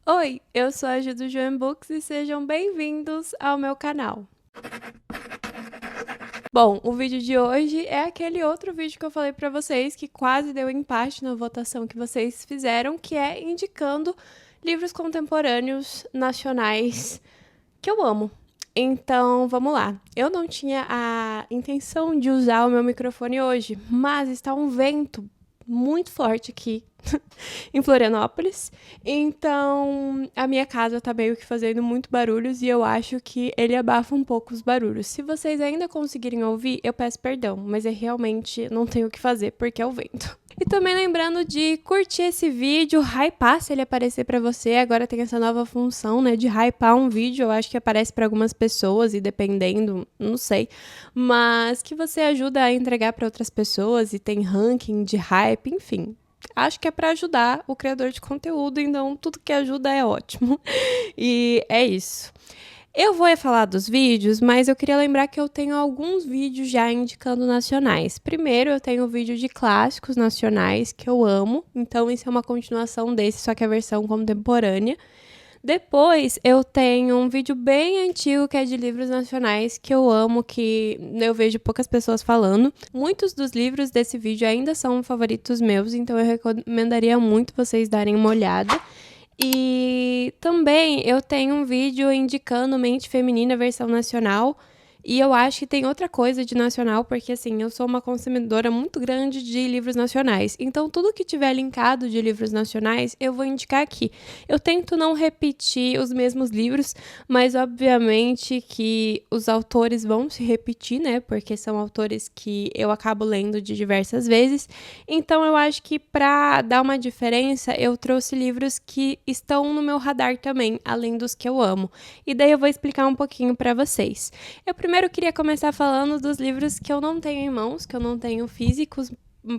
Oi, eu sou a Ju do Joan Books e sejam bem-vindos ao meu canal. Bom, o vídeo de hoje é aquele outro vídeo que eu falei pra vocês que quase deu empate na votação que vocês fizeram, que é indicando livros contemporâneos nacionais que eu amo. Então, vamos lá. Eu não tinha a intenção de usar o meu microfone hoje, mas está um vento muito forte aqui em Florianópolis. Então, a minha casa tá meio que fazendo muito barulhos e eu acho que ele abafa um pouco os barulhos. Se vocês ainda conseguirem ouvir, eu peço perdão, mas eu realmente não tenho o que fazer porque é o vento. E também lembrando de curtir esse vídeo, hypar se ele aparecer pra você. Agora tem essa nova função, né, de hypar um vídeo. Eu acho que aparece pra algumas pessoas e dependendo, não sei, mas que você ajuda a entregar pra outras pessoas e tem ranking de hype, enfim. Acho que é para ajudar o criador de conteúdo, então tudo que ajuda é ótimo. E é isso. Eu vou falar dos vídeos, mas eu queria lembrar que eu tenho alguns vídeos já indicando nacionais. Primeiro, eu tenho o vídeo de clássicos nacionais que eu amo, então isso é uma continuação desse, só que a versão contemporânea. Depois, eu tenho um vídeo bem antigo que é de livros nacionais que eu amo, que eu vejo poucas pessoas falando. Muitos dos livros desse vídeo ainda são favoritos meus, então eu recomendaria muito vocês darem uma olhada. E também eu tenho um vídeo indicando Mente Feminina versão nacional. E eu acho que tem outra coisa de nacional, porque assim, eu sou uma consumidora muito grande de livros nacionais. Então, tudo que tiver linkado de livros nacionais, eu vou indicar aqui. Eu tento não repetir os mesmos livros, mas obviamente que os autores vão se repetir, né? Porque são autores que eu acabo lendo de diversas vezes. Então, eu acho que para dar uma diferença, eu trouxe livros que estão no meu radar também, além dos que eu amo. E daí eu vou explicar um pouquinho para vocês. Eu primeiro queria começar falando dos livros que eu não tenho em mãos, que eu não tenho físicos,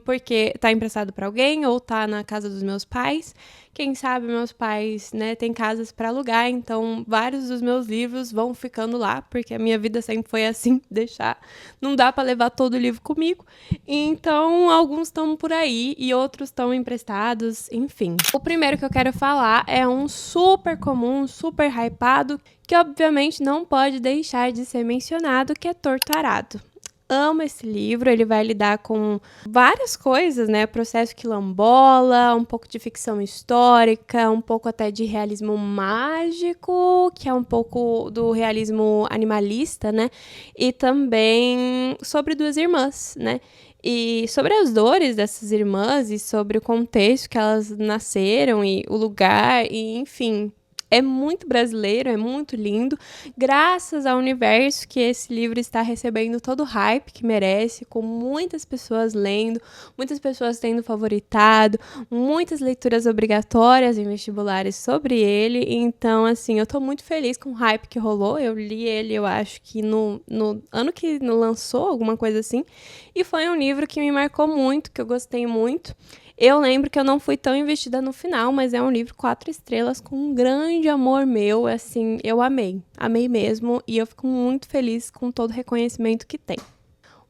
porque tá emprestado para alguém ou tá na casa dos meus pais. Quem sabe meus pais, né, têm casas para alugar, então vários dos meus livros vão ficando lá, porque a minha vida sempre foi assim, deixar, não dá para levar todo o livro comigo. Então, alguns estão por aí e outros estão emprestados, enfim. O primeiro que eu quero falar é um super comum, super hypado, que obviamente não pode deixar de ser mencionado, que é Torto Arado. Amo esse livro, ele vai lidar com várias coisas, né? Processo quilombola, um pouco de ficção histórica, um pouco até de realismo mágico, que é um pouco do realismo animalista, né? E também sobre duas irmãs, né? E sobre as dores dessas irmãs e sobre o contexto que elas nasceram e o lugar, e enfim, é muito brasileiro, é muito lindo, graças ao universo que esse livro está recebendo todo o hype que merece, com muitas pessoas lendo, muitas pessoas tendo favoritado, muitas leituras obrigatórias em vestibulares sobre ele. Então, assim, eu tô muito feliz com o hype que rolou. Eu li ele, eu acho que no ano que lançou, alguma coisa assim, e foi um livro que me marcou muito, que eu gostei muito. Eu lembro que eu não fui tão investida no final, mas é um livro 4 estrelas com um grande amor meu, assim, eu amei, amei mesmo, e eu fico muito feliz com todo o reconhecimento que tem.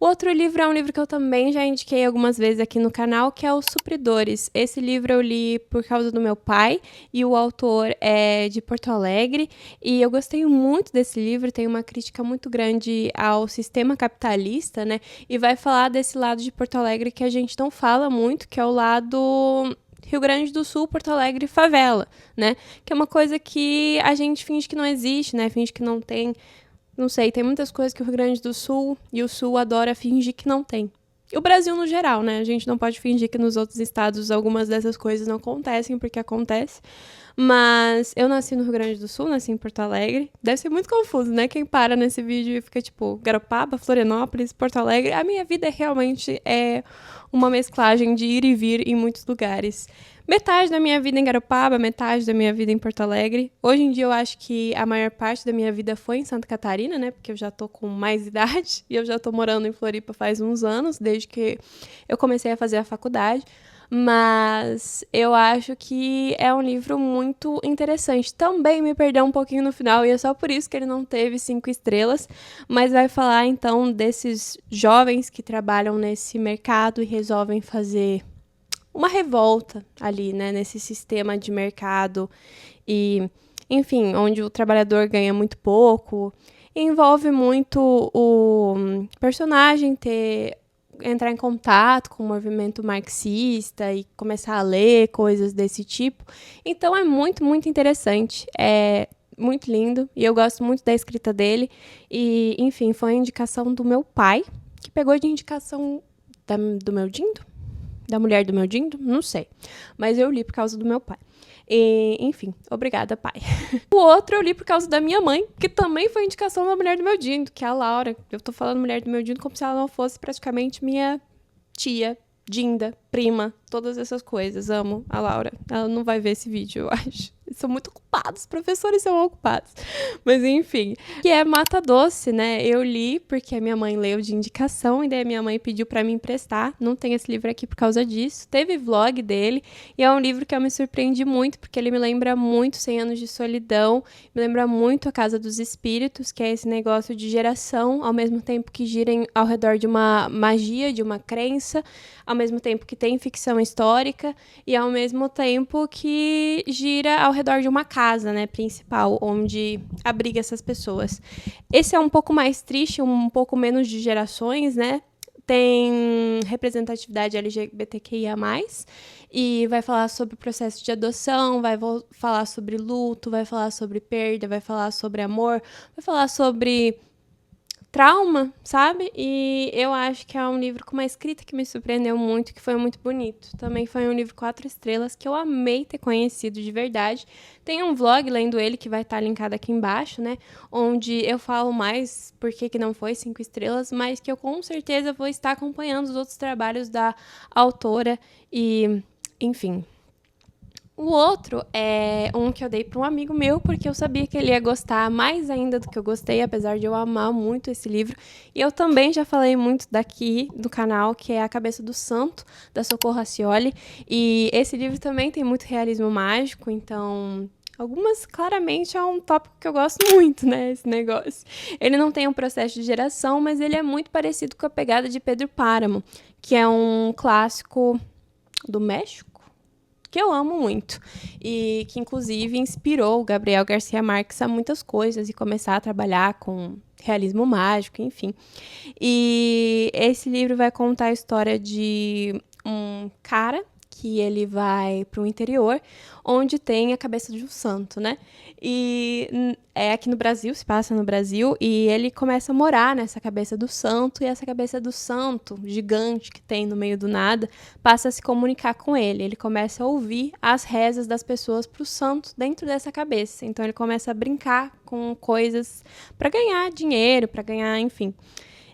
O outro livro é um livro que eu também já indiquei algumas vezes aqui no canal, que é Os Supridores. Esse livro eu li por causa do meu pai e o autor é de Porto Alegre. E eu gostei muito desse livro, tem uma crítica muito grande ao sistema capitalista, né? E vai falar desse lado de Porto Alegre que a gente não fala muito, que é o lado Rio Grande do Sul, Porto Alegre, favela, né? Que é uma coisa que a gente finge que não existe, né? Finge que não tem. Não sei, tem muitas coisas que o Rio Grande do Sul e o Sul adora fingir que não tem. E o Brasil no geral, né? A gente não pode fingir que nos outros estados algumas dessas coisas não acontecem, porque acontece. Mas eu nasci no Rio Grande do Sul, nasci em Porto Alegre. Deve ser muito confuso, né? Quem para nesse vídeo e fica tipo Garopaba, Florianópolis, Porto Alegre. A minha vida realmente é uma mesclagem de ir e vir em muitos lugares. Metade da minha vida em Garopaba, metade da minha vida em Porto Alegre. Hoje em dia eu acho que a maior parte da minha vida foi em Santa Catarina, né? Porque eu já tô com mais idade e eu já tô morando em Floripa faz uns anos, desde que eu comecei a fazer a faculdade. Mas eu acho que é um livro muito interessante. Também me perdeu um pouquinho no final, e é só por isso que ele não teve 5 estrelas. Mas vai falar então desses jovens que trabalham nesse mercado e resolvem fazer uma revolta ali, né, nesse sistema de mercado e, enfim, onde o trabalhador ganha muito pouco. Envolve muito o personagem entrar em contato com o movimento marxista e começar a ler coisas desse tipo. Então é muito, muito interessante. É muito lindo e eu gosto muito da escrita dele. E, enfim, foi a indicação do meu pai, que pegou de indicação do meu Dindo? Da mulher do meu Dindo? Não sei. Mas eu li por causa do meu pai. E, enfim, obrigada, pai. O outro eu li por causa da minha mãe, que também foi indicação da mulher do meu Dindo, que é a Laura. Eu tô falando mulher do meu Dindo como se ela não fosse praticamente minha tia, Dinda, prima, todas essas coisas. Amo a Laura. Ela não vai ver esse vídeo, eu acho. Eles são muito ocupados, os professores são ocupados. Mas enfim, que é Mata Doce, né? Eu li porque a minha mãe leu de indicação e daí a minha mãe pediu pra me emprestar. Não tem esse livro aqui por causa disso. Teve vlog dele e é um livro que eu me surpreendi muito porque ele me lembra muito 100 Anos de Solidão, me lembra muito A Casa dos Espíritos, que é esse negócio de geração, ao mesmo tempo que girem ao redor de uma magia, de uma crença, ao mesmo tempo que tem ficção histórica e ao mesmo tempo que gira ao redor de uma casa, né, principal, onde abriga essas pessoas. Esse é um pouco mais triste, um pouco menos de gerações, né? Tem representatividade LGBTQIA+, e vai falar sobre o processo de adoção, vai falar sobre luto, vai falar sobre perda, vai falar sobre amor, vai falar sobre trauma, sabe? E eu acho que é um livro com uma escrita que me surpreendeu muito, que foi muito bonito. Também foi um livro 4 estrelas que eu amei ter conhecido de verdade. Tem um vlog lendo ele que vai estar linkado aqui embaixo, né? Onde eu falo mais por que não foi 5 estrelas, mas que eu com certeza vou estar acompanhando os outros trabalhos da autora e, enfim. O outro é um que eu dei para um amigo meu, porque eu sabia que ele ia gostar mais ainda do que eu gostei, apesar de eu amar muito esse livro. E eu também já falei muito daqui do canal, que é A Cabeça do Santo, da Socorro Racioli. E esse livro também tem muito realismo mágico, então algumas, claramente, é um tópico que eu gosto muito, né, esse negócio. Ele não tem um processo de geração, mas ele é muito parecido com a pegada de Pedro Páramo, que é um clássico do México, que eu amo muito, e que inclusive inspirou o Gabriel Garcia Marques a muitas coisas e começar a trabalhar com realismo mágico, enfim. E esse livro vai contar a história de um cara que ele vai para o interior, onde tem a cabeça de um santo, né? E é aqui no Brasil, se passa no Brasil, e ele começa a morar nessa cabeça do santo, e essa cabeça do santo, gigante que tem no meio do nada, passa a se comunicar com ele. Ele começa a ouvir as rezas das pessoas para o santo dentro dessa cabeça. Então ele começa a brincar com coisas para ganhar dinheiro, para ganhar, enfim.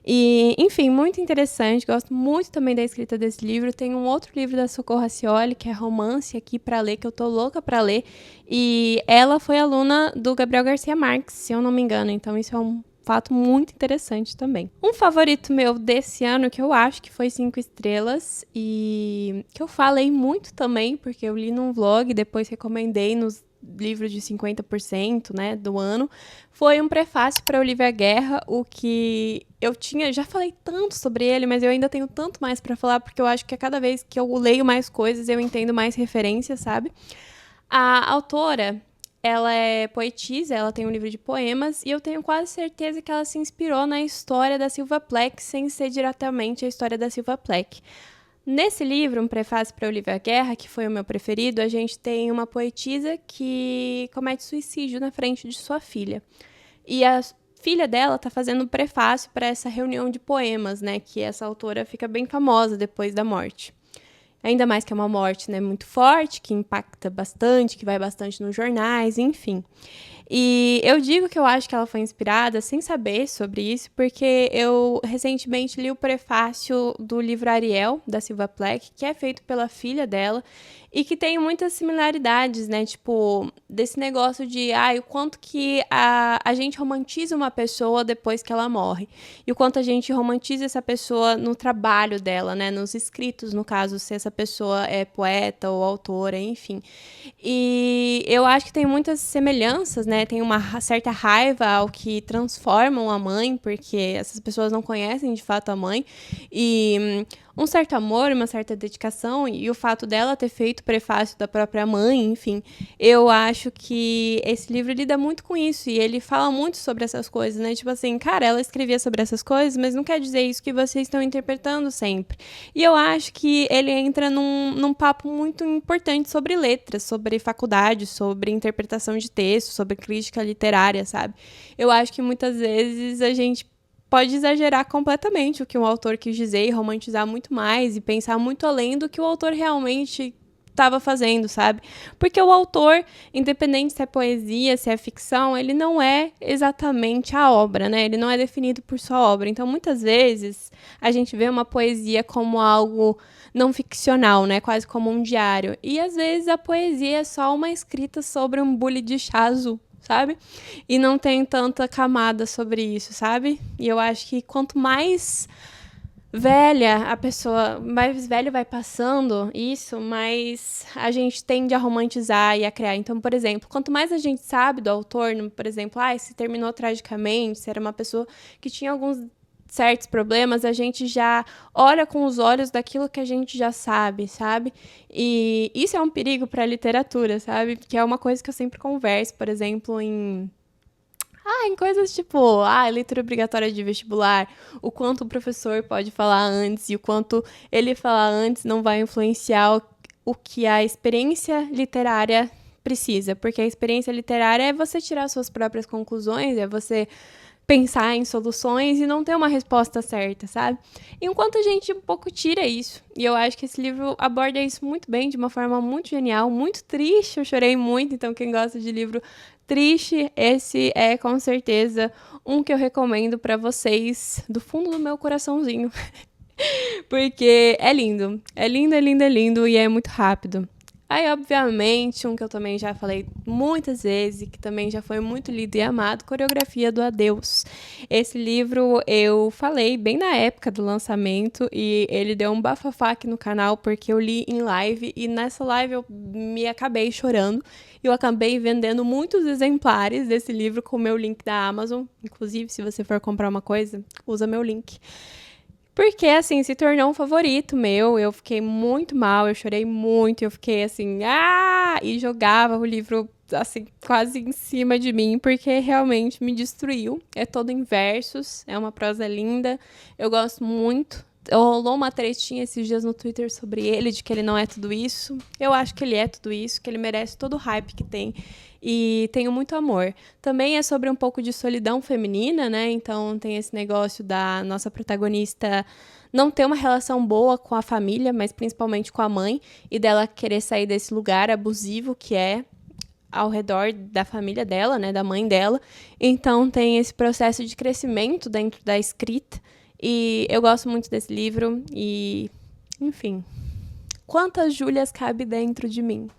E, enfim, muito interessante. Gosto muito também da escrita desse livro. Tem um outro livro da Socorro Racioli, que é Romance, aqui para ler, que eu tô louca para ler. E ela foi aluna do Gabriel Garcia Marques, se eu não me engano. Então isso é um fato muito interessante também. Um favorito meu desse ano, que eu acho que foi 5 estrelas, e que eu falei muito também, porque eu li num vlog, depois recomendei nos livros de 50%, né, do ano, foi um prefácio para Olivia Guerra, o que eu já falei tanto sobre ele, mas eu ainda tenho tanto mais para falar, porque eu acho que a cada vez que eu leio mais coisas, eu entendo mais referências, sabe? A autora, ela é poetisa, ela tem um livro de poemas, e eu tenho quase certeza que ela se inspirou na história da Silva Plath, sem ser diretamente a história da Silva Plath. Nesse livro, um prefácio para Olivia Guerra, que foi o meu preferido, a gente tem uma poetisa que comete suicídio na frente de sua filha. E a filha dela está fazendo um prefácio para essa reunião de poemas, né? Que essa autora fica bem famosa depois da morte. Ainda mais que é uma morte, né, muito forte, que impacta bastante, que vai bastante nos jornais, enfim. E eu digo que eu acho que ela foi inspirada sem saber sobre isso, porque eu recentemente li o prefácio do livro Ariel, da Silva Plath, que é feito pela filha dela, e que tem muitas similaridades, né? Tipo, desse negócio de, o quanto que a gente romantiza uma pessoa depois que ela morre. E o quanto a gente romantiza essa pessoa no trabalho dela, né? Nos escritos, no caso, se essa pessoa é poeta ou autora, enfim. E eu acho que tem muitas semelhanças, né? Tem uma certa raiva ao que transformam a mãe, porque essas pessoas não conhecem de fato a mãe. E um certo amor, uma certa dedicação, e o fato dela ter feito o prefácio da própria mãe, enfim, eu acho que esse livro lida muito com isso, e ele fala muito sobre essas coisas, né? Tipo assim, cara, ela escrevia sobre essas coisas, mas não quer dizer isso que vocês estão interpretando sempre. E eu acho que ele entra num papo muito importante sobre letras, sobre faculdade, sobre interpretação de texto, sobre crítica literária, sabe? Eu acho que muitas vezes a gente pode exagerar completamente o que um autor quis dizer e romantizar muito mais e pensar muito além do que o autor realmente estava fazendo, sabe? Porque o autor, independente se é poesia, se é ficção, ele não é exatamente a obra, né? Ele não é definido por sua obra. Então, muitas vezes, a gente vê uma poesia como algo não ficcional, né? Quase como um diário. E, às vezes, a poesia é só uma escrita sobre um bule de chá azul, sabe? E não tem tanta camada sobre isso, sabe? E eu acho que quanto mais velha a pessoa, mais velho vai passando isso, mais a gente tende a romantizar e a criar. Então, por exemplo, quanto mais a gente sabe do autor, por exemplo, se terminou tragicamente, se era uma pessoa que tinha alguns certos problemas, a gente já olha com os olhos daquilo que a gente já sabe? E isso é um perigo para a literatura, sabe? Que é uma coisa que eu sempre converso, por exemplo, em coisas tipo, leitura obrigatória de vestibular, o quanto o professor pode falar antes e o quanto ele falar antes não vai influenciar o que a experiência literária precisa. Porque a experiência literária é você tirar suas próprias conclusões, é você pensar em soluções e não ter uma resposta certa, sabe? Enquanto a gente um pouco tira isso. E eu acho que esse livro aborda isso muito bem, de uma forma muito genial, muito triste. Eu chorei muito, então quem gosta de livro triste, esse é com certeza um que eu recomendo para vocês do fundo do meu coraçãozinho. Porque é lindo. É lindo, é lindo, é lindo e é muito rápido. Aí, obviamente, um que eu também já falei muitas vezes e que também já foi muito lido e amado, Coreografia do Adeus. Esse livro eu falei bem na época do lançamento e ele deu um bafafá aqui no canal porque eu li em live e nessa live eu me acabei chorando. Eu acabei vendendo muitos exemplares desse livro com o meu link da Amazon. Inclusive, se você for comprar uma coisa, usa meu link. Porque, assim, se tornou um favorito meu. Eu fiquei muito mal, eu chorei muito, eu fiquei assim, e jogava o livro, assim, quase em cima de mim, porque realmente me destruiu. É todo em versos, é uma prosa linda, eu gosto muito. Rolou uma tretinha esses dias no Twitter sobre ele, de que ele não é tudo isso. Eu acho que ele é tudo isso, que ele merece todo o hype que tem. E tenho muito amor. Também é sobre um pouco de solidão feminina, né? Então tem esse negócio da nossa protagonista não ter uma relação boa com a família, mas principalmente com a mãe, e dela querer sair desse lugar abusivo que é ao redor da família dela, né, da mãe dela. Então tem esse processo de crescimento dentro da escrita, e eu gosto muito desse livro e, enfim, quantas Júlias cabe dentro de mim?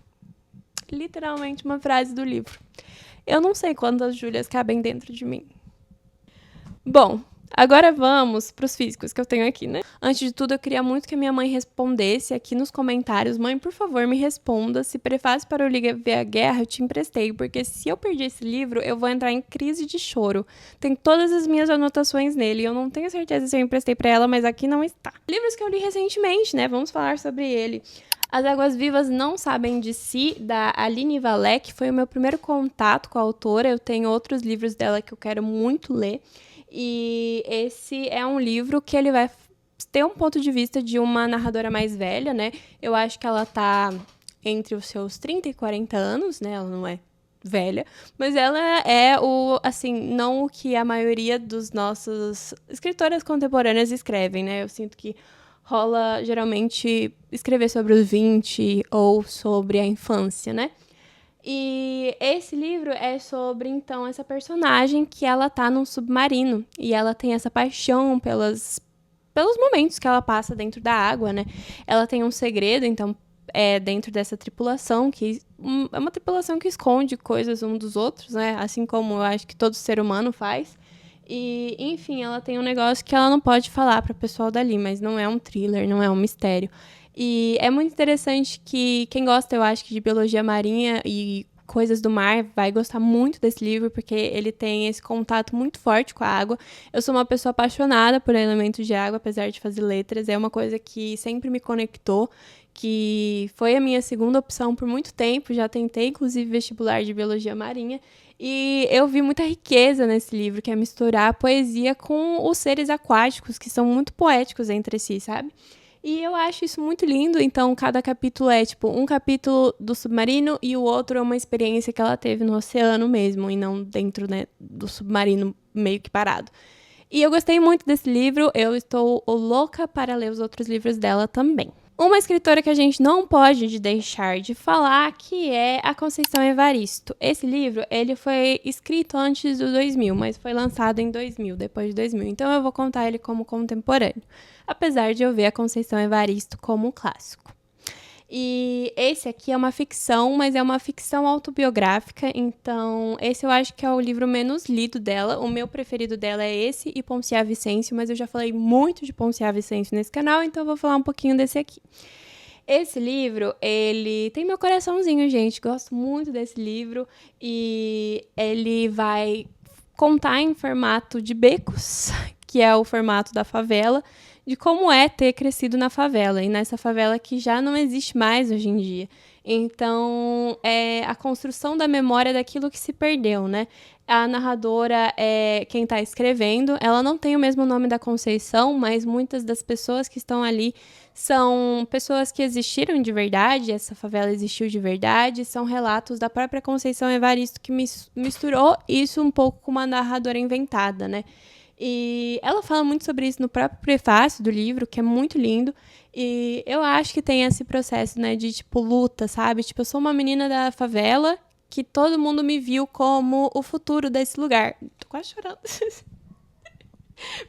Literalmente uma frase do livro. Eu não sei quantas Júlias cabem dentro de mim. Bom, agora vamos para os físicos que eu tenho aqui, né? Antes de tudo, eu queria muito que a minha mãe respondesse aqui nos comentários. Mãe, por favor, me responda se Prefácio para o Liga Ver a Guerra eu te emprestei, porque se eu perder esse livro, eu vou entrar em crise de choro. Tem todas as minhas anotações nele, eu não tenho certeza se eu emprestei para ela, mas aqui não está. Livros que eu li recentemente, né? Vamos falar sobre ele. As Águas Vivas Não Sabem de Si, da Aline Valek, foi o meu primeiro contato com a autora. Eu tenho outros livros dela que eu quero muito ler. E esse é um livro que ele vai ter um ponto de vista de uma narradora mais velha, né? Eu acho que ela tá entre os seus 30 e 40 anos, né? Ela não é velha, mas ela é não o que a maioria dos nossos escritoras contemporâneas escrevem, né? Eu sinto que rola, geralmente, escrever sobre os 20 ou sobre a infância, né? E esse livro é sobre, então, essa personagem que ela tá num submarino. E ela tem essa paixão pelos momentos que ela passa dentro da água, né? Ela tem um segredo, então, dentro dessa tripulação, que é uma tripulação que esconde coisas um dos outros, né? Assim como eu acho que todo ser humano faz. E, enfim, ela tem um negócio que ela não pode falar para o pessoal dali, mas não é um thriller, não é um mistério. E é muito interessante que quem gosta, eu acho, de biologia marinha e coisas do mar vai gostar muito desse livro, porque ele tem esse contato muito forte com a água. Eu sou uma pessoa apaixonada por elementos de água, apesar de fazer letras. É uma coisa que sempre me conectou, que foi a minha segunda opção por muito tempo. Já tentei, inclusive, vestibular de biologia marinha. E eu vi muita riqueza nesse livro, que é misturar a poesia com os seres aquáticos, que são muito poéticos entre si, sabe? E eu acho isso muito lindo, então cada capítulo é tipo um capítulo do submarino e o outro é uma experiência que ela teve no oceano mesmo, e não dentro, né, do submarino meio que parado. E eu gostei muito desse livro, eu estou louca para ler os outros livros dela também. Uma escritora que a gente não pode deixar de falar, que é a Conceição Evaristo. Esse livro, ele foi escrito antes do 2000, mas foi lançado em 2000, depois de 2000. Então eu vou contar ele como contemporâneo, apesar de eu ver a Conceição Evaristo como um clássico. E esse aqui é uma ficção, mas é uma ficção autobiográfica, então esse eu acho que é o livro menos lido dela. O meu preferido dela é esse e Poncia Vicêncio, mas eu já falei muito de Poncia Vicêncio nesse canal, então eu vou falar um pouquinho desse aqui. Esse livro, ele tem meu coraçãozinho, gente, gosto muito desse livro e ele vai contar em formato de becos, que é o formato da favela, de como é ter crescido na favela, e nessa favela que já não existe mais hoje em dia. Então, é a construção da memória daquilo que se perdeu, né? A narradora é quem está escrevendo, ela não tem o mesmo nome da Conceição, mas muitas das pessoas que estão ali são pessoas que existiram de verdade, essa favela existiu de verdade, são relatos da própria Conceição Evaristo que misturou isso um pouco com uma narradora inventada, né? E ela fala muito sobre isso no próprio prefácio do livro, que é muito lindo. E eu acho que tem esse processo, né, de, tipo, luta, sabe? Tipo, eu sou uma menina da favela que todo mundo me viu como o futuro desse lugar. Tô quase chorando.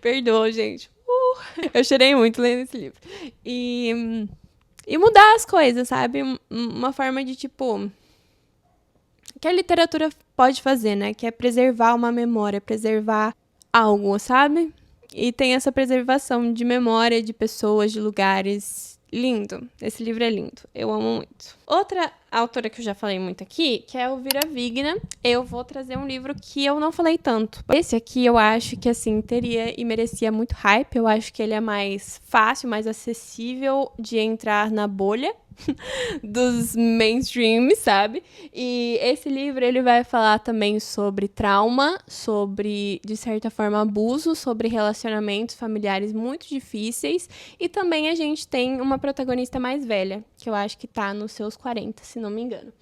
Perdoa, gente. Eu chorei muito lendo esse livro. E mudar as coisas, sabe? Uma forma de, tipo, que a literatura pode fazer, né? Que é preservar uma memória, preservar algo, sabe? E tem essa preservação de memória de pessoas, de lugares. Lindo. Esse livro é lindo. Eu amo muito. Outra autora que eu já falei muito aqui, que é Elvira Vigna. Eu vou trazer um livro que eu não falei tanto. Esse aqui eu acho que, assim, teria e merecia muito hype. Eu acho que ele é mais fácil, mais acessível de entrar na bolha dos mainstream, sabe? E esse livro, ele vai falar também sobre trauma, sobre, de certa forma, abuso, sobre relacionamentos familiares muito difíceis. E também a gente tem uma protagonista mais velha, que eu acho que tá nos seus 40, se não me engano.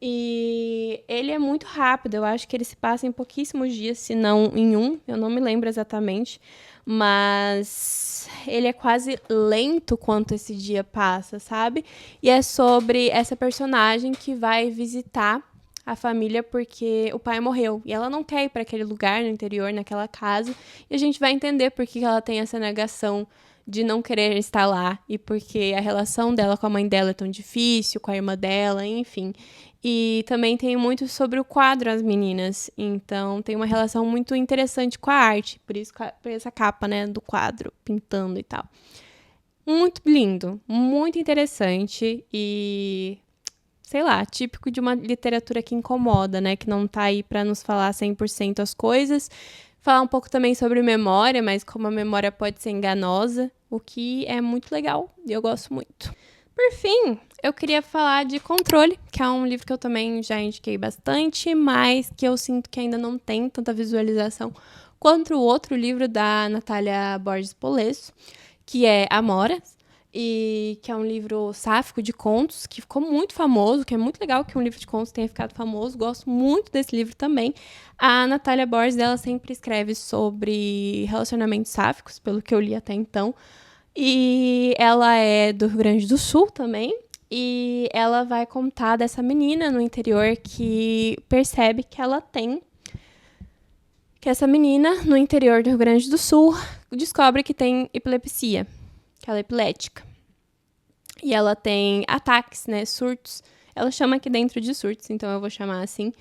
E ele é muito rápido, eu acho que ele se passa em pouquíssimos dias, se não em um, eu não me lembro exatamente, mas ele é quase lento quanto esse dia passa, sabe? E é sobre essa personagem que vai visitar a família porque o pai morreu e ela não quer ir para aquele lugar no interior, naquela casa, e a gente vai entender por que ela tem essa negação de não querer estar lá e porque a relação dela com a mãe dela é tão difícil, com a irmã dela, enfim. E também tem muito sobre o quadro As Meninas, então tem uma relação muito interessante com a arte, por isso por essa capa, né, do quadro, pintando e tal. Muito lindo, muito interessante e, sei lá, típico de uma literatura que incomoda, né, que não tá aí para nos falar 100% as coisas. Falar um pouco também sobre memória, mas como a memória pode ser enganosa, o que é muito legal e eu gosto muito. Por fim, eu queria falar de Controle, que é um livro que eu também já indiquei bastante, mas que eu sinto que ainda não tem tanta visualização quanto o outro livro da Natália Borges Polesso, que é Amoras, e que é um livro sáfico de contos, que ficou muito famoso, que é muito legal que um livro de contos tenha ficado famoso, gosto muito desse livro também. A Natália Borges, ela sempre escreve sobre relacionamentos sáficos, pelo que eu li até então, e ela é do Rio Grande do Sul também, e ela vai contar dessa menina no interior que percebe que ela tem... Que essa menina, no interior do Rio Grande do Sul, descobre que tem epilepsia, que ela é epilética. E ela tem ataques, né, surtos. Ela chama aqui dentro de surtos, então eu vou chamar assim.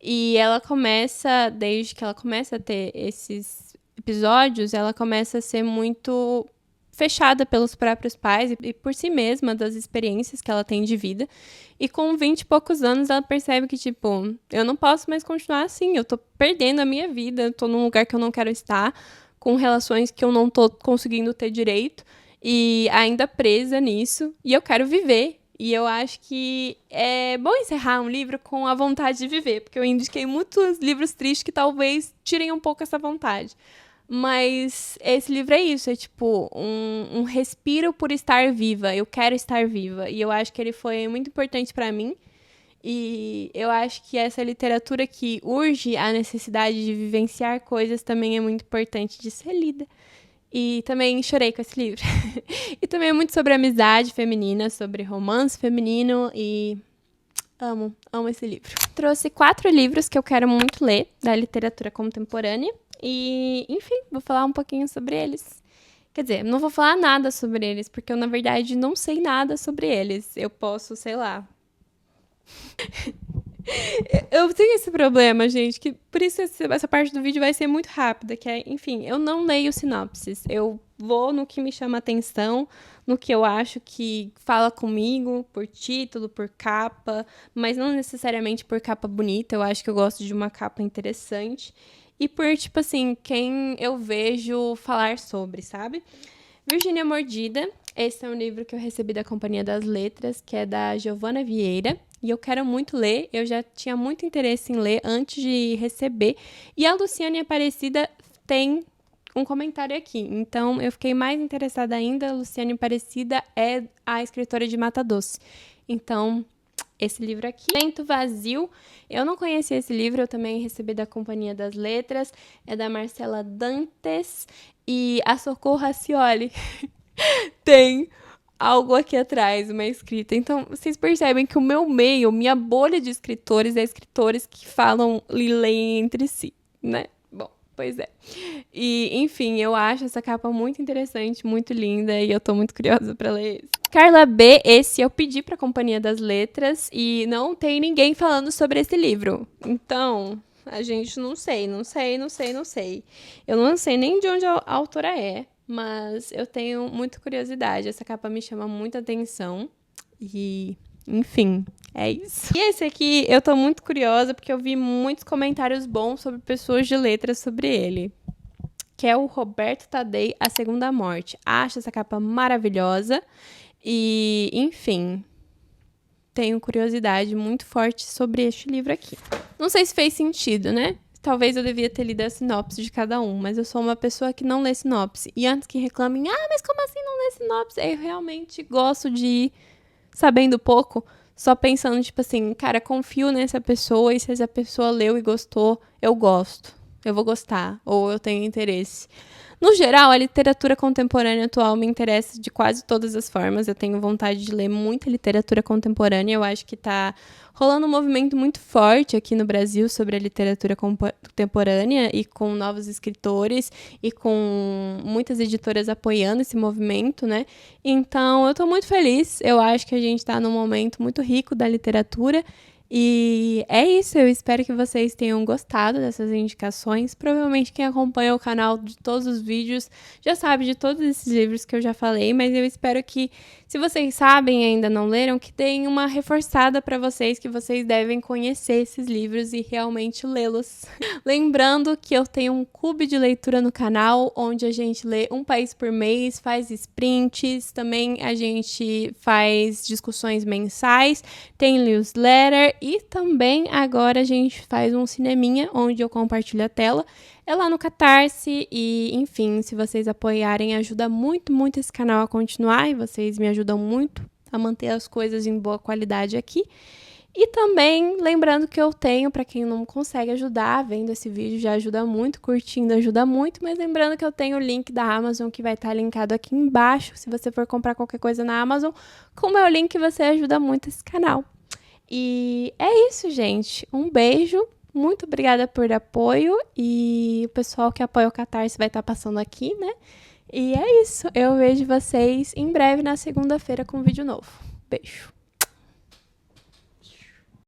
E ela começa, desde que ela começa a ter esses episódios, ela começa a ser muito fechada pelos próprios pais e por si mesma, das experiências que ela tem de vida. E com 20 e poucos anos, ela percebe que, tipo, eu não posso mais continuar assim, eu tô perdendo a minha vida, eu tô num lugar que eu não quero estar, com relações que eu não tô conseguindo ter direito, e ainda presa nisso, e eu quero viver. E eu acho que é bom encerrar um livro com a vontade de viver, porque eu indiquei muitos livros tristes que talvez tirem um pouco essa vontade. Mas esse livro é isso, é tipo um respiro por estar viva. Eu quero estar viva. E eu acho que ele foi muito importante pra mim. E eu acho que essa literatura que urge a necessidade de vivenciar coisas também é muito importante de ser lida. E também chorei com esse livro. E também é muito sobre amizade feminina, sobre romance feminino e amo esse livro. Trouxe 4 livros que eu quero muito ler da literatura contemporânea. E, enfim, vou falar um pouquinho sobre eles. Quer dizer, não vou falar nada sobre eles, porque eu, na verdade, não sei nada sobre eles. Eu posso, sei lá. Eu tenho esse problema, gente, que por isso essa parte do vídeo vai ser muito rápida, que é, enfim, eu não leio sinopses. Eu vou no que me chama atenção, no que eu acho que fala comigo, por título, por capa, mas não necessariamente por capa bonita. Eu acho que eu gosto de uma capa interessante. E por, tipo assim, quem eu vejo falar sobre, sabe? Virgínia Mordida. Esse é um livro que eu recebi da Companhia das Letras, que é da Giovana Vieira. E eu quero muito ler, eu já tinha muito interesse em ler antes de receber. E a Luciane Aparecida tem um comentário aqui, então eu fiquei mais interessada ainda. A Luciane Aparecida é a escritora de Mata Doce. Então, esse livro aqui. Vento Vazio. Eu não conhecia esse livro, eu também recebi da Companhia das Letras. É da Marcela Dantes e a Socorro Racioli. Tem algo aqui atrás, uma escrita. Então, vocês percebem que o meu meio, minha bolha de escritores é escritores que falam e leem entre si, né? Bom, pois é. E, enfim, eu acho essa capa muito interessante, muito linda, e eu tô muito curiosa pra ler esse. Carla B, esse eu pedi pra Companhia das Letras e não tem ninguém falando sobre esse livro. Então, a gente não sei. Eu não sei nem de onde a autora é, mas eu tenho muita curiosidade. Essa capa me chama muita atenção e, enfim, é isso. E esse aqui eu tô muito curiosa porque eu vi muitos comentários bons sobre pessoas de letras sobre ele, que é o Roberto Tadei, A Segunda Morte. Acho essa capa maravilhosa e, enfim, tenho curiosidade muito forte sobre este livro aqui. Não sei se fez sentido, né? Talvez eu devia ter lido a sinopse de cada um, mas eu sou uma pessoa que não lê sinopse. E antes que reclamem, mas como assim não lê sinopse? Eu realmente gosto de ir sabendo pouco, só pensando, tipo assim, cara, confio nessa pessoa e se essa pessoa leu e gostou, eu gosto. Eu vou gostar, ou eu tenho interesse. No geral, a literatura contemporânea atual me interessa de quase todas as formas. Eu tenho vontade de ler muita literatura contemporânea. Eu acho que tá rolando um movimento muito forte aqui no Brasil sobre a literatura contemporânea e com novos escritores e com muitas editoras apoiando esse movimento, né? Então, eu tô muito feliz. Eu acho que a gente tá num momento muito rico da literatura. E é isso, eu espero que vocês tenham gostado dessas indicações. Provavelmente quem acompanha o canal de todos os vídeos já sabe de todos esses livros que eu já falei, mas eu espero que, se vocês sabem e ainda não leram, que deem uma reforçada para vocês, que vocês devem conhecer esses livros e realmente lê-los. Lembrando que eu tenho um clube de leitura no canal, onde a gente lê um país por mês, faz sprints, também a gente faz discussões mensais, tem newsletter e também agora a gente faz um cineminha, onde eu compartilho a tela. É lá no Catarse e, enfim, se vocês apoiarem, ajuda muito, muito esse canal a continuar e vocês me ajudam muito a manter as coisas em boa qualidade aqui. E também, lembrando que eu tenho, para quem não consegue ajudar, vendo esse vídeo já ajuda muito, curtindo ajuda muito, mas lembrando que eu tenho o link da Amazon que vai estar linkado aqui embaixo, se você for comprar qualquer coisa na Amazon, com o meu link você ajuda muito esse canal. E é isso, gente. Um beijo, muito obrigada por apoio e o pessoal que apoia o Catarse vai estar passando aqui, né? E é isso, eu vejo vocês em breve na segunda-feira com um vídeo novo. Beijo!